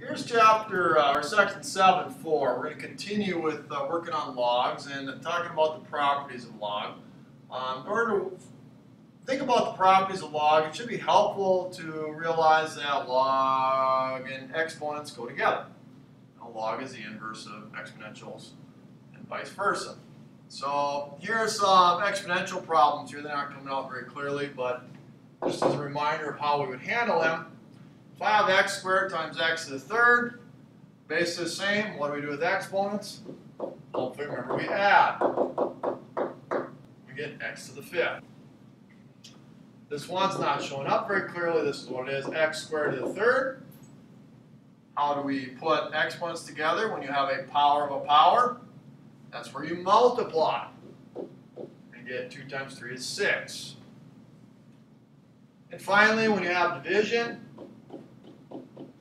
Here's chapter or section 7.4. We're going to continue with working on logs and talking about the properties of log. In order to think about the properties of log, it should be helpful to realize that log and exponents go together. Now, log is the inverse of exponentials and vice versa. So here are some exponential problems here. They aren't coming out very clearly, but just as a reminder of how we would handle them. If I have x squared times x to the third, base is the same. What do we do with exponents? Hopefully, remember, we add. We get x to the fifth. This one's not showing up very clearly. This is what it is, x squared to the third. How do we put exponents together when you have a power of a power? That's where you multiply. And get 2 times 3 is 6. And finally, when you have division,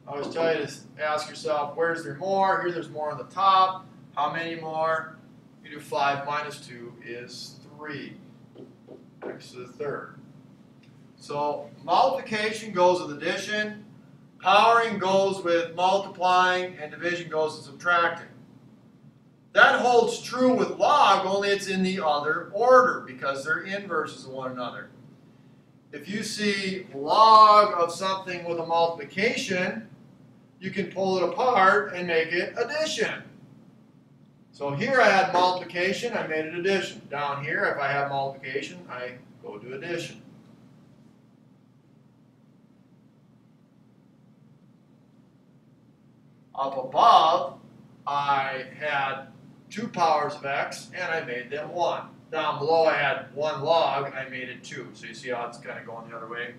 I always tell you to ask yourself, where's there more? Here there's more on the top. How many more? You do 5 minus 2 is 3. X to the third. So multiplication goes with addition, powering goes with multiplying, and division goes with subtracting. That holds true with log, only it's in the other order because they're inverses of one another. If you see log of something with a multiplication, you can pull it apart and make it addition. So here I had multiplication, I made it addition. Down here, if I have multiplication, I go to addition. Up above, I had 2 powers of x, and I made them 1. Down below, I had 1 log, and I made it 2. So you see how it's kind of going the other way.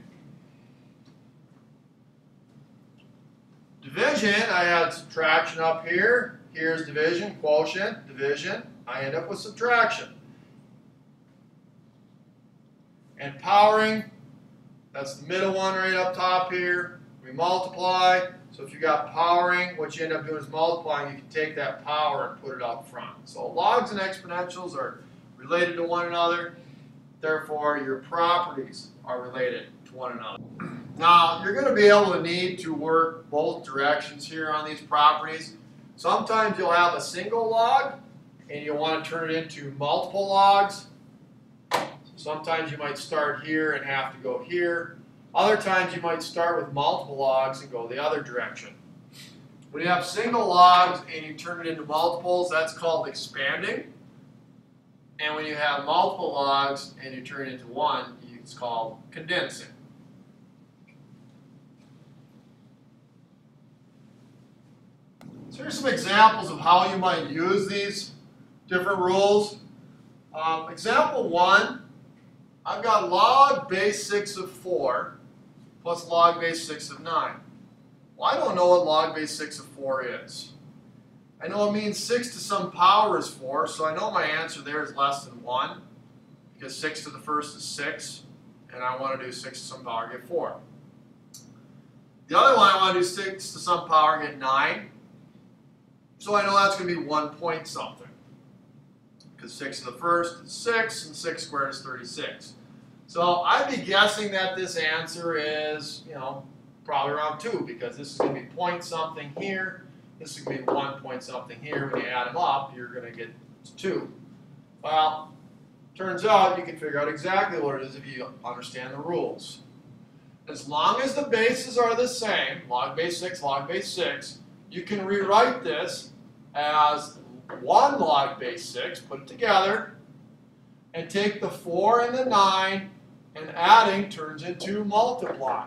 Division, I had subtraction up here. Here's division, quotient, division. I end up with subtraction. And powering, that's the middle one right up top here. We multiply. So if you got powering, what you end up doing is multiplying. You can take that power and put it up front. So logs and exponentials are related to one another. Therefore, your properties are related to one another. Now, you're going to be able to need to work both directions here on these properties. Sometimes you'll have a single log, and you'll want to turn it into multiple logs. Sometimes you might start here and have to go here. Other times you might start with multiple logs and go the other direction. When you have single logs and you turn it into multiples, that's called expanding. And when you have multiple logs and you turn it into one, it's called condensing. So here's some examples of how you might use these different rules. Example 1, I've got log base 6 of 4 plus log base 6 of 9. Well, I don't know what log base 6 of 4 is. I know it means 6 to some power is 4, so I know my answer there is less than 1, because 6 to the first is 6, and I want to do 6 to some power, get 4. The other one, I want to do 6 to some power, get 9. So I know that's going to be 1 point something, because 6 to the first is 6, and 6 squared is 36. So I'd be guessing that this answer is, probably around 2, because this is going to be point something here. This is going to be 1 point something here. When you add them up, you're going to get 2. Well, turns out you can figure out exactly what it is if you understand the rules. As long as the bases are the same, log base 6, log base 6, you can rewrite this as 1 log base 6, put it together, and take the 4 and the 9, and adding turns into multiply.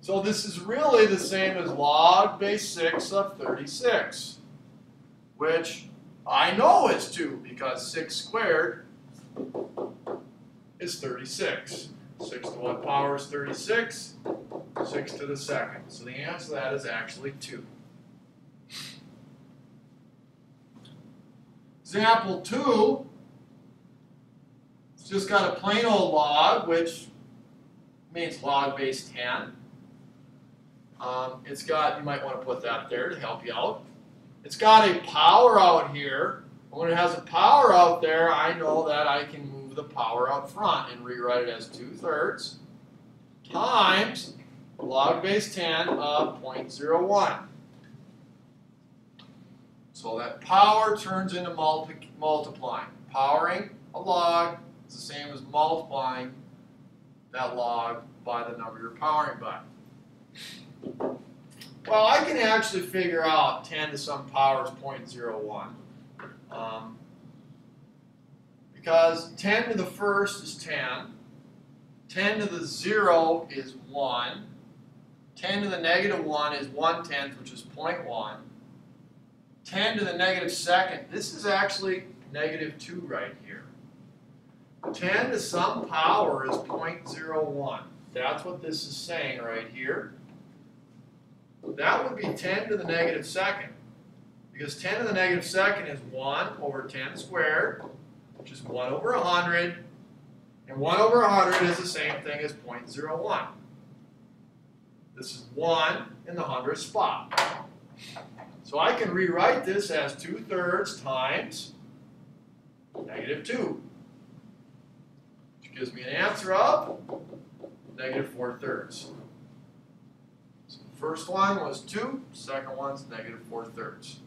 So this is really the same as log base 6 of 36, which I know is 2 because 6 squared is 36. 6 to what power is 36? 6 to the second. So the answer to that is actually 2. Example 2, it's just got a plain old log, which means log base 10. It's got, you might want to put that there to help you out. It's got a power out here. When it has a power out there, I know that I can move the power out front and rewrite it as 2/3 times log base 10 of 0.01. So that power turns into multiplying. Powering a log is the same as multiplying that log by the number you're powering by. Well, I can actually figure out 10 to some power is 0.01. Because 10 to the first is 10. 10 to the 0 is 1. 10 to the negative 1 is 1/10, which is 0.1. 10 to the negative second, this is actually negative 2 right here. 10 to some power is 0.01. That's what this is saying right here. That would be 10 to the negative second. Because 10 to the negative second is 1 over 10 squared, which is 1 over 100. And 1 over 100 is the same thing as 0.01. This is 1 in the 100th spot. So I can rewrite this as 2/3 times negative 2, which gives me an answer of negative 4/3. So the first one was 2, second one's negative 4/3.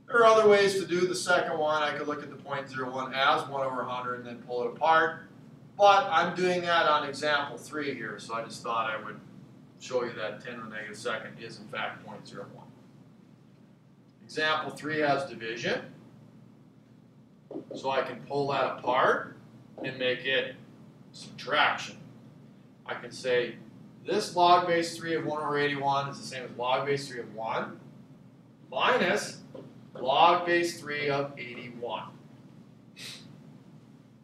There are other ways to do the second one. I could look at the 0.01 as 1 over 100 and then pull it apart. But I'm doing that on example 3 here, so I just thought I would show you that 10 to the negative second is in fact 0.01. Example 3 has division. So I can pull that apart and make it subtraction. I can say this log base 3 of 1 over 81 is the same as log base 3 of 1 minus log base 3 of 81.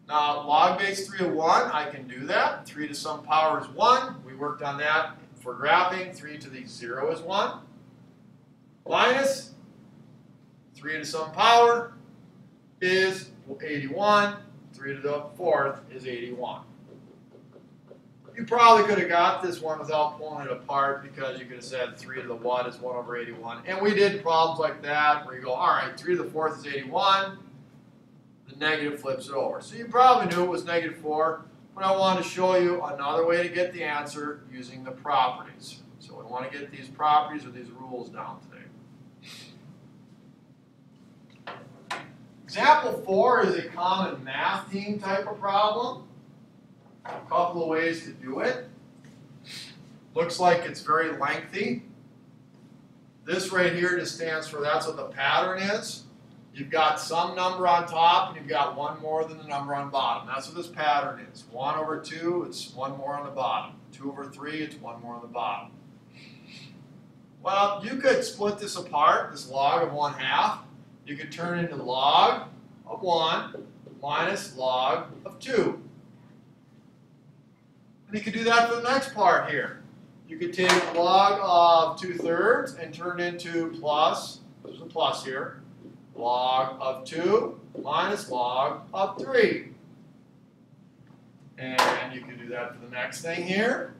Now, log base 3 of 1, I can do that. 3 to some power is 1. We worked on that for graphing. 3 to the 0 is 1. Minus 3 to some power is 81. 3 to the 4th is 81. You probably could have got this one without pulling it apart because you could have said 3 to the what is 1 over 81. And we did problems like that where you go, all right, 3 to the 4th is 81. The negative flips it over. So you probably knew it was negative 4, but I want to show you another way to get the answer using the properties. So we want to get these properties or these rules down today. Example 4 is a common math team type of problem. A couple of ways to do it. Looks like it's very lengthy. This right here just stands for that's what the pattern is. You've got some number on top and you've got one more than the number on bottom. That's what this pattern is. 1 over 2, it's one more on the bottom. 2 over 3, it's one more on the bottom. Well, you could split this apart, this log of 1/2. You could turn it into log of 1 minus log of 2. And you could do that for the next part here. You could take log of 2/3 and turn it into plus, there's a plus here, log of 2 minus log of 3. And you can do that for the next thing here.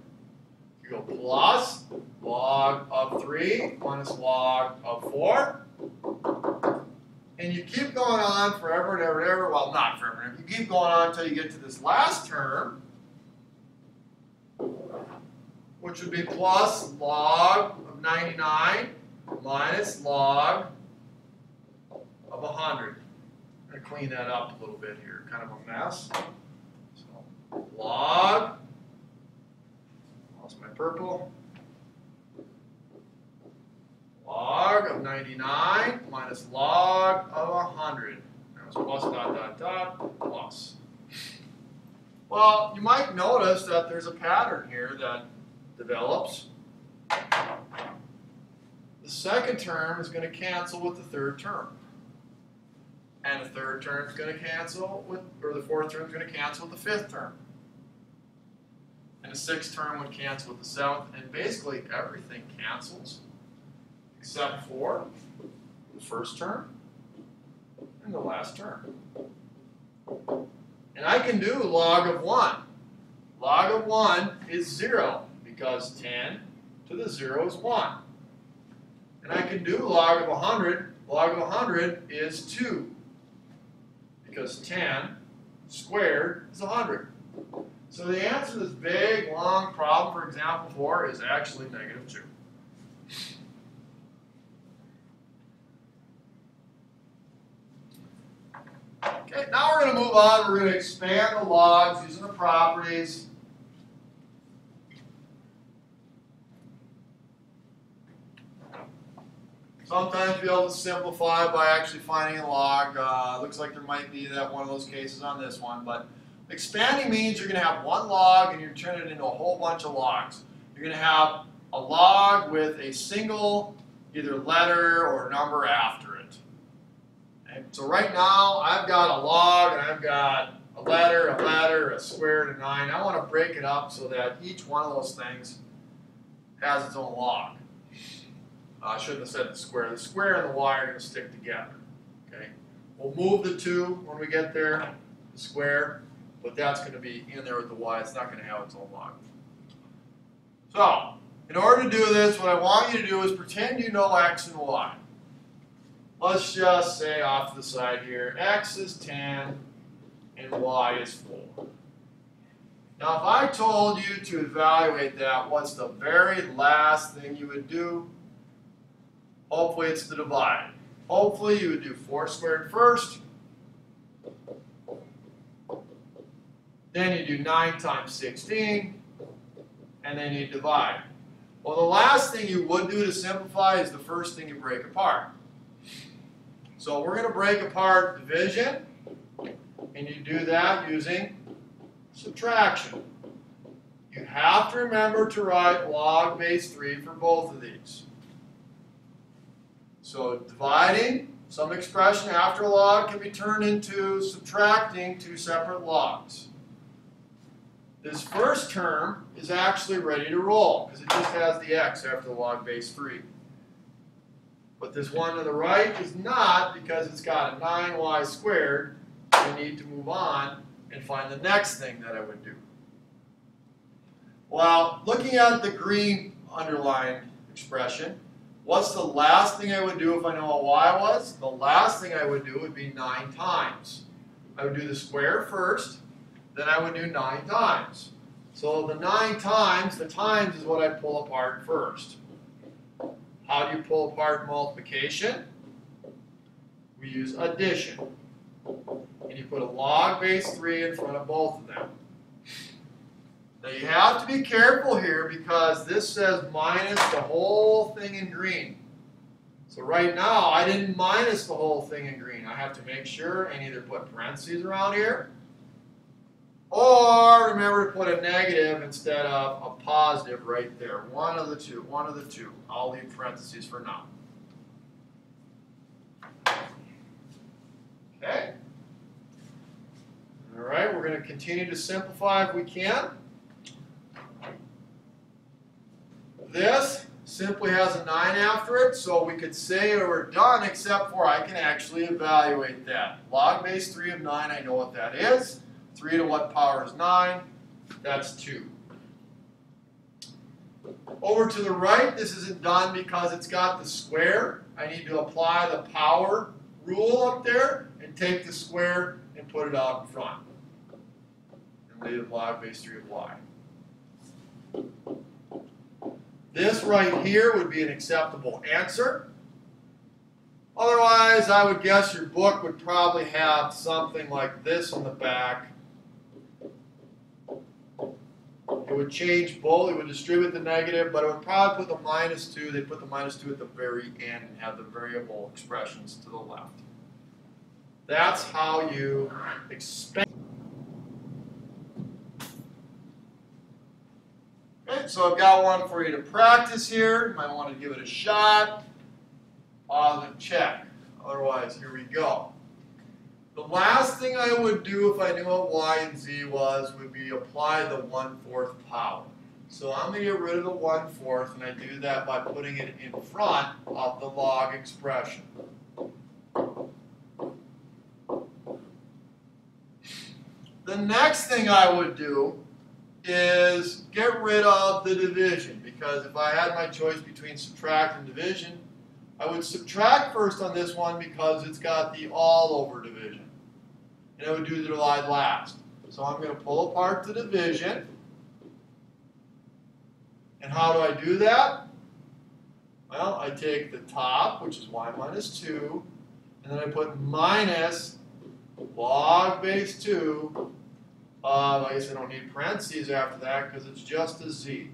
You go plus log of 3 minus log of 4. And you keep going on forever and ever and ever. Well, not forever and ever. You keep going on until you get to this last term, which would be plus log of 99 minus log of 100. I'm going to clean that up a little bit here, kind of a mess. So log, lost my purple, log of 99 minus log of 100. That was plus dot dot dot plus. Well, you might notice that there's a pattern here that develops. The second term is going to cancel with the third term. And the third term is going to cancel with, or the fourth term is going to cancel with the fifth term. And the sixth term would cancel with the seventh. And basically everything cancels except for the first term and the last term. And I can do log of 1. Log of 1 is 0 because 10 to the 0 is 1. And I can do log of 100. Log of 100 is 2 because 10 squared is 100. So the answer to this big, long problem for example 4 is actually -2. Okay, now we're going to move on. We're going to expand the logs using the properties. Sometimes you'll be able to simplify by actually finding a log. Looks like there might be one of those cases on this one, but expanding means you're going to have one log and you're turning it into a whole bunch of logs. You're going to have a log with a single either letter or number after it. Okay? So right now I've got a log and I've got a letter, a square, and a 9. I want to break it up so that each one of those things has its own log. I shouldn't have said the square. The square and the y are going to stick together. Okay? We'll move the 2 when we get there, the square, but that's going to be in there with the y. It's not going to have its own log. So, in order to do this, what I want you to do is pretend you know x and y. Let's just say off to the side here, x is 10 and y is 4. Now, if I told you to evaluate that, what's the very last thing you would do? Hopefully it's the divide. Hopefully you would do 4 squared first. Then you do 9 times 16. And then you divide. Well, the last thing you would do to simplify is the first thing you break apart. So we're going to break apart division. And you do that using subtraction. You have to remember to write log base 3 for both of these. So dividing some expression after a log can be turned into subtracting 2 separate logs. This first term is actually ready to roll because it just has the x after the log base 3. But this one to the right is not because it's got a 9y squared. We need to move on and find the next thing that I would do. Well, looking at the green underlined expression, what's the last thing I would do if I know what y was? The last thing I would do would be 9 times. I would do the square first, then I would do 9 times. So the 9 times, the times is what I pull apart first. How do you pull apart multiplication? We use addition. And you put a log base 3 in front of both of them. Now you have to be careful here because this says minus the whole thing in green. So right now I didn't minus the whole thing in green. I have to make sure and either put parentheses around here or remember to put a negative instead of a positive right there. One of the two. I'll leave parentheses for now. Okay. All right, we're going to continue to simplify if we can. This simply has a 9 after it, so we could say we're done except for I can actually evaluate that. Log base 3 of 9, I know what that is. 3 to what power is 9? That's 2. Over to the right, this isn't done because it's got the square. I need to apply the power rule up there and take the square and put it out in front. And leave log base 3 of y. This right here would be an acceptable answer. Otherwise, I would guess your book would probably have something like this in the back. It would change both. It would distribute the negative, but it would probably put the -2. They'd put the -2 at the very end and have the variable expressions to the left. That's how you expand. Okay, so I've got one for you to practice here. You might want to give it a shot. Pause and check. Otherwise, here we go. The last thing I would do if I knew what y and z was would be apply the 1/4 power. So I'm going to get rid of the 1/4, and I do that by putting it in front of the log expression. The next thing I would do is get rid of the division, because if I had my choice between subtract and division, I would subtract first on this one because it's got the all over division. And I would do the divide last. So I'm going to pull apart the division. And how do I do that? Well, I take the top, which is y minus 2, and then I put minus log base 2 of, I guess I don't need parentheses after that because it's just a z.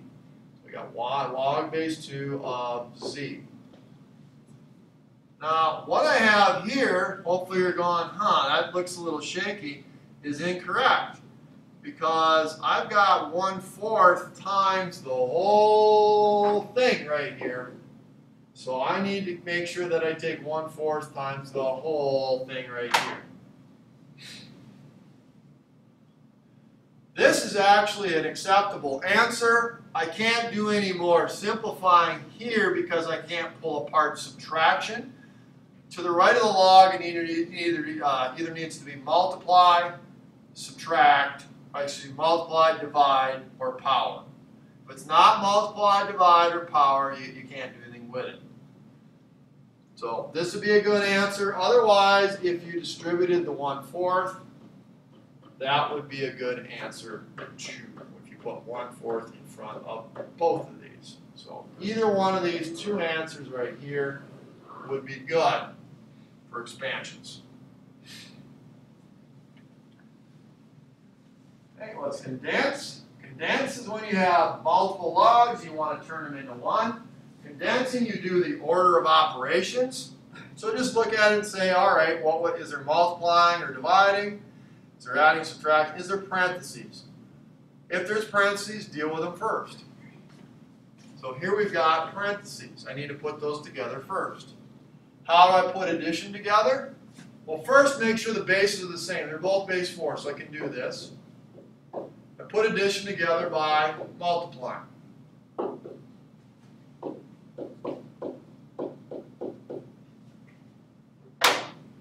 So we got y log base 2 of z. Now, what I have here, hopefully you're going, that looks a little shaky, is incorrect. Because I've got 1/4 times the whole thing right here. So I need to make sure that I take 1/4 times the whole thing right here. This is actually an acceptable answer. I can't do any more simplifying here because I can't pull apart subtraction. To the right of the log, it either needs to be multiply, subtract, multiply, divide, or power. If it's not multiply, divide, or power, you can't do anything with it. So this would be a good answer. Otherwise, if you distributed the 1/4, that would be a good answer too, if you put 1/4 in front of both of these. So either one of these two answers right here would be good for expansions. Okay, let's condense. Condense is when you have multiple logs, you want to turn them into one. Condensing, you do the order of operations. So just look at it and say, all right, what is there multiplying or dividing? Is there adding, subtracting? Is there parentheses? If there's parentheses, deal with them first. So here we've got parentheses. I need to put those together first. How do I put addition together? Well, first make sure the bases are the same. They're both base 4, so I can do this. I put addition together by multiplying. Give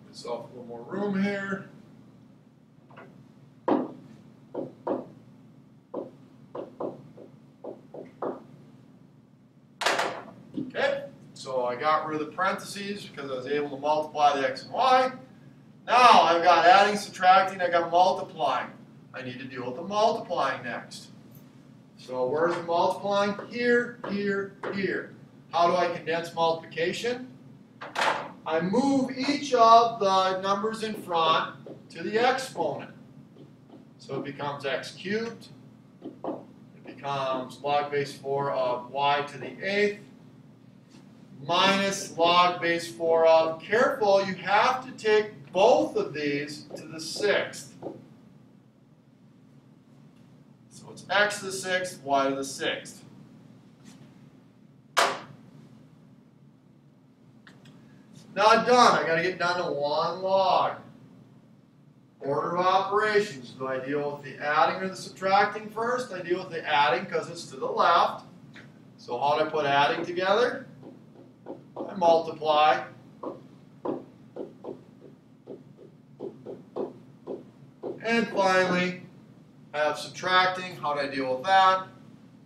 myself a little more room here. Okay, so I got rid of the parentheses because I was able to multiply the x and y. Now I've got adding, subtracting, I got multiplying. I need to deal with the multiplying next. So where's the multiplying? Here, here, here. How do I condense multiplication? I move each of the numbers in front to the exponent. So it becomes x cubed. It becomes log base 4 of y to the 8th minus log base 4 of, careful, you have to take both of these to the 6th. So it's x to the 6th, y to the 6th. Not done. I got to get down to one log. Order of operations. Do I deal with the adding or the subtracting first? I deal with the adding because it's to the left. So how do I put adding together? I multiply. And finally, I have subtracting. How do I deal with that?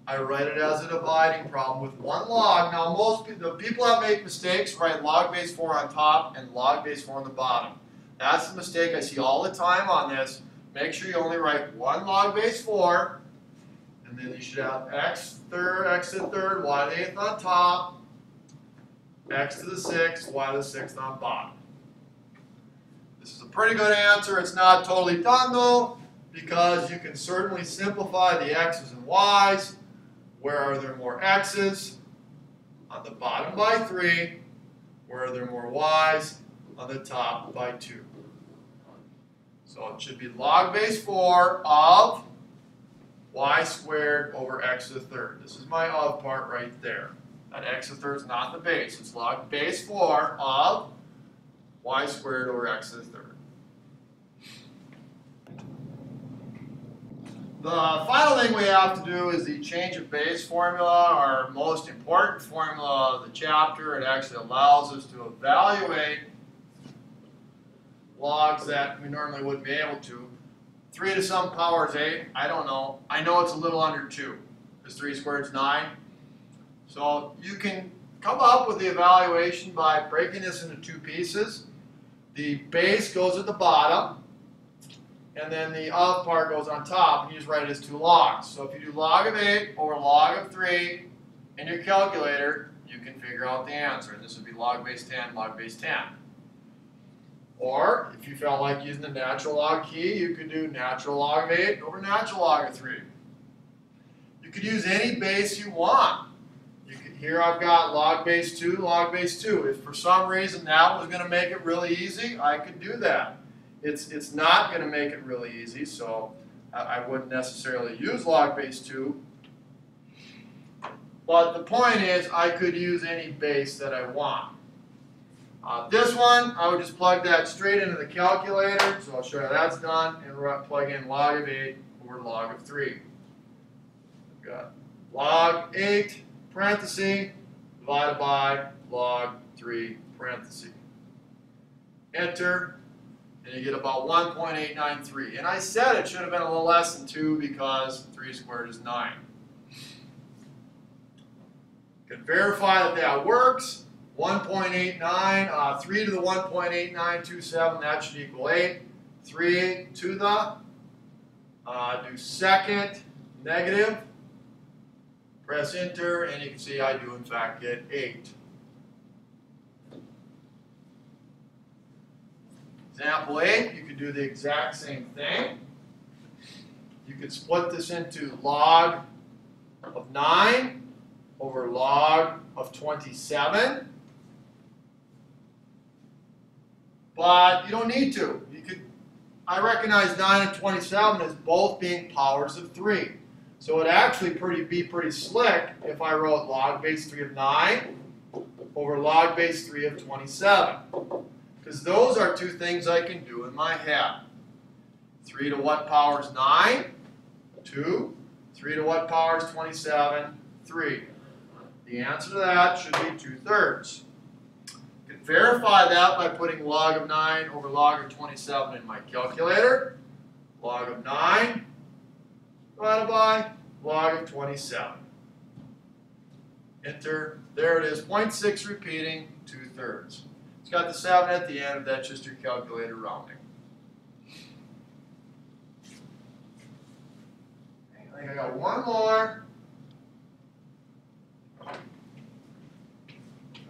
I write it as a dividing problem with one log. Now, the people that make mistakes write log base 4 on top and log base 4 on the bottom. That's the mistake I see all the time on this. Make sure you only write one log base 4, and then you should have x to the third, y to the 8th on top, x to the 6th, y to the 6th on bottom. This is a pretty good answer. It's not totally done though, because you can certainly simplify the x's and y's. Where are there more x's? On the bottom by 3. Where are there more y's? On the top by 2. So it should be log base 4 of y squared over x to the third. This is my of part right there. That x to the third is not the base. It's log base 4 of y squared over x to the third. The final thing we have to do is the change of base formula, our most important formula of the chapter. It actually allows us to evaluate logs that we normally wouldn't be able to. 3 to some power is 8. I don't know. I know it's a little under 2 because 3 squared is 9. So you can come up with the evaluation by breaking this into 2 pieces. The base goes at the bottom, and then the of part goes on top, and you just write it as 2 logs. So if you do log of 8 over log of 3 in your calculator, you can figure out the answer. And this would be log base 10, log base 10. Or, if you felt like using the natural log key, you could do natural log of 8 over natural log of 3. You could use any base you want. Here I've got log base 2, log base 2. If for some reason that was going to make it really easy, I could do that. It's not going to make it really easy, so I wouldn't necessarily use log base 2. But the point is, I could use any base that I want. This one, I would just plug that straight into the calculator, so I'll show you that's done, and plug in log of 8 over log of 3. I've got log 8, parenthesis, divided by log 3, parenthesis. Enter, and you get about 1.893. And I said it should have been a little less than 2 because 3 squared is 9. You can verify that that works. 1.89, 3 to the 1.8927, that should equal 8. 3 to the, do second, negative. Press enter, and you can see I do in fact get 8. Example 8, you could do the exact same thing. You could split this into log of 9 over log of 27. But you don't need to. I recognize 9 and 27 as both being powers of 3. So it would actually be pretty slick if I wrote log base 3 of 9 over log base 3 of 27. Because those are two things I can do in my head. 3 to what power is 9? 2. 3 to what power is 27? 3. The answer to that should be 2/3. You can verify that by putting log of 9 over log of 27 in my calculator. Log of 9 divided by log of 27. Enter. There it is, 0.6 repeating, 2/3. It's got the 7 at the end, that's just your calculator rounding. I think I got one more.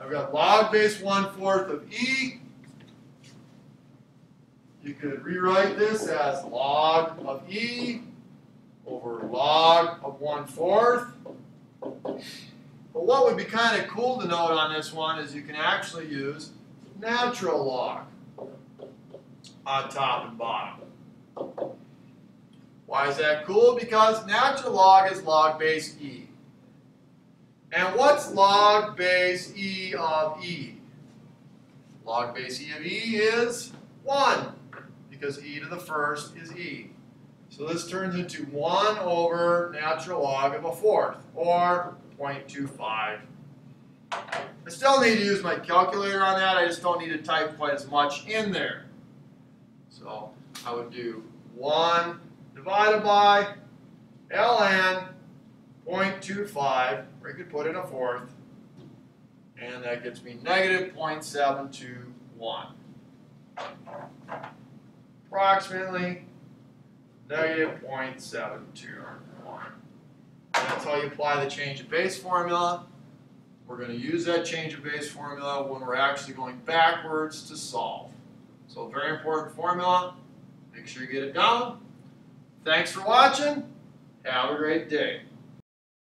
I've got log base 1/4 of E. You could rewrite this as log of E over log of 1/4. But what would be kind of cool to note on this one is you can actually use natural log on top and bottom. Why is that cool? Because natural log is log base E. And what's log base E of E? Log base E of E is 1, because E to the first is E. So this turns into 1 over natural log of 1/4, or 0.25. I still need to use my calculator on that, I just don't need to type quite as much in there. So I would do 1 divided by ln 0.25, or you could put in 1/4, and that gets me negative 0.721. Approximately negative 0.721. That's how you apply the change of base formula. We're going to use that change of base formula when we're actually going backwards to solve. So a very important formula. Make sure you get it down. Thanks for watching. Have a great day.